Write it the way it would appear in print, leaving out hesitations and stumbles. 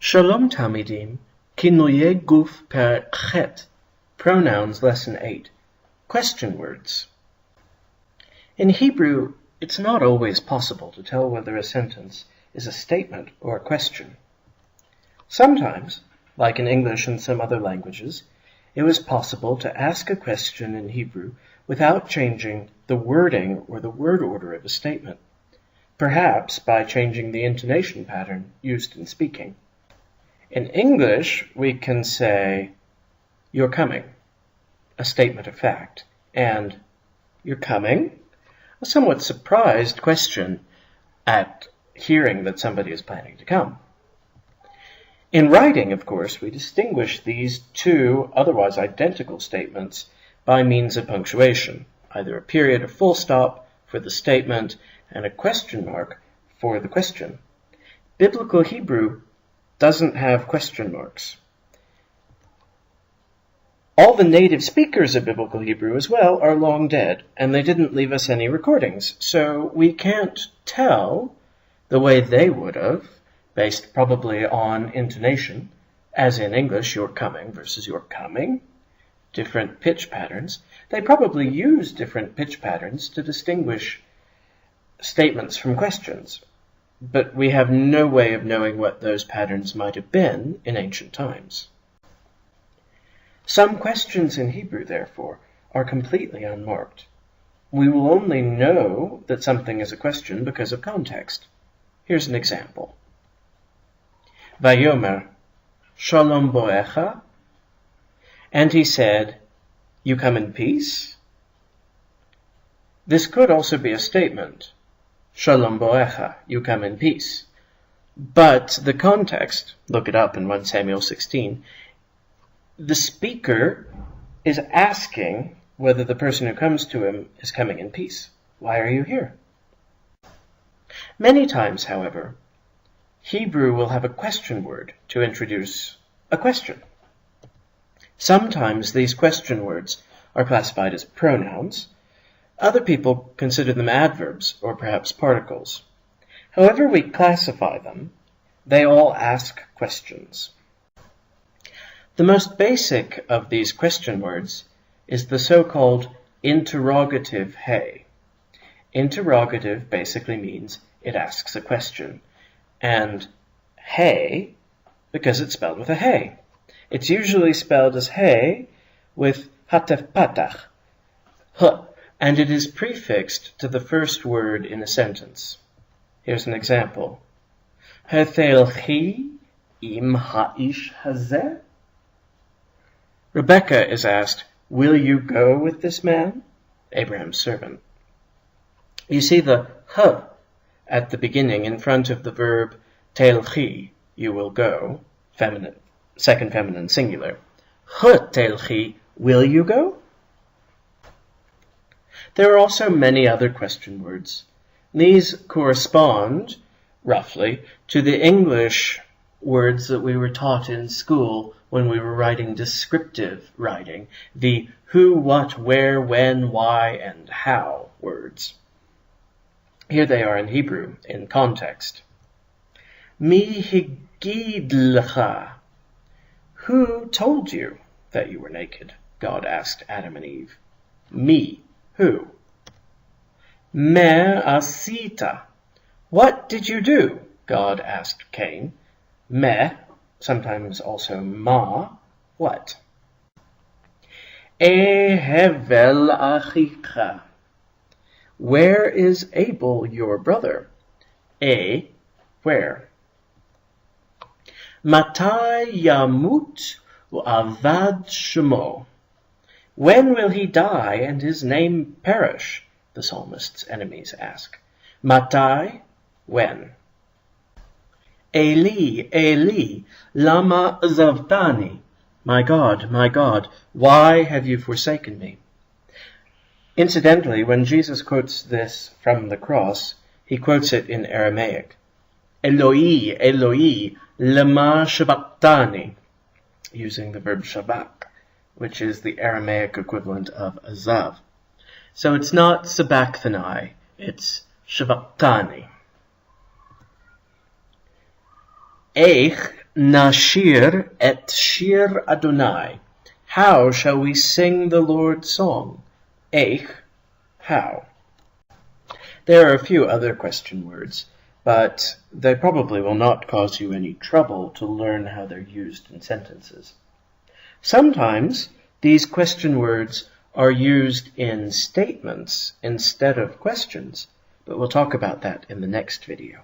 Shalom Talmidim, Kinoye Guf Per Chet, Pronouns Lesson 8, Question Words. In Hebrew, it's not always possible to tell whether a sentence is a statement or a question. Sometimes, like in English and some other languages, it was possible to ask a question in Hebrew without changing the wording or the word order of a statement, perhaps by changing the intonation pattern used in speaking. In English, we can say, "You're coming," a statement of fact, and "You're coming?" a somewhat surprised question at hearing that somebody is planning to come. In writing, of course, we distinguish these two otherwise identical statements by means of punctuation, either a period or full stop for the statement and a question mark for the question. Biblical Hebrew doesn't have question marks. All the native speakers of Biblical Hebrew as well are long dead, and they didn't leave us any recordings, so we can't tell the way they would have, based probably on intonation, as in English, "you're coming" versus "you're coming," different pitch patterns. They probably use different pitch patterns to distinguish statements from questions, but we have no way of knowing what those patterns might have been in ancient times. Some questions in Hebrew, therefore, are completely unmarked. We will only know that something is a question because of context. Here's an example. Vayomer, Shalom Boecha, and he said, "You come in peace?" This could also be a statement. Shalom Boecha, you come in peace. But the context, look it up in 1 Samuel 16, the speaker is asking whether the person who comes to him is coming in peace. Why are you here? Many times, however, Hebrew will have a question word to introduce a question. Sometimes these question words are classified as pronouns. Other people consider them adverbs or perhaps particles. However we classify them, they all ask questions. The most basic of these question words is the so-called interrogative he. Interrogative basically means it asks a question, and he because it's spelled with a he. It's usually spelled as he with hatef patach, h, and it is prefixed to the first word in a sentence. Here's an example. Hethelchi im ha'ish hazeh? Rebecca is asked, "Will you go with this man?" Abraham's servant. You see the h at the beginning in front of the verb telchi, you will go, feminine, second feminine singular. Telchi, will you go? There are also many other question words. These correspond, roughly, to the English words that we were taught in school when we were writing descriptive writing, the who, what, where, when, why, and how words. Here they are in Hebrew, in context. Mi higid lecha. Who told you that you were naked? God asked Adam and Eve. Me. Who? Me asita. What did you do? God asked Cain. Me, sometimes also ma, what? Hevel achicha. Where is Abel, your brother? Where? Matai yamut u'avad shemo. When will he die and his name perish? The psalmist's enemies ask. Matai, when? Eli, Eli, lama zavtani. My God, why have you forsaken me? Incidentally, when Jesus quotes this from the cross, he quotes it in Aramaic. Eloi, Eloi, lama sabachthani, using the verb shabak, which is the Aramaic equivalent of azav. So it's not sabachthani, it's sabachthani. Eich Nashir et shir Adonai. How shall we sing the Lord's song? Eich, how. There are a few other question words, but they probably will not cause you any trouble to learn how they're used in sentences. Sometimes these question words are used in statements instead of questions, but we'll talk about that in the next video.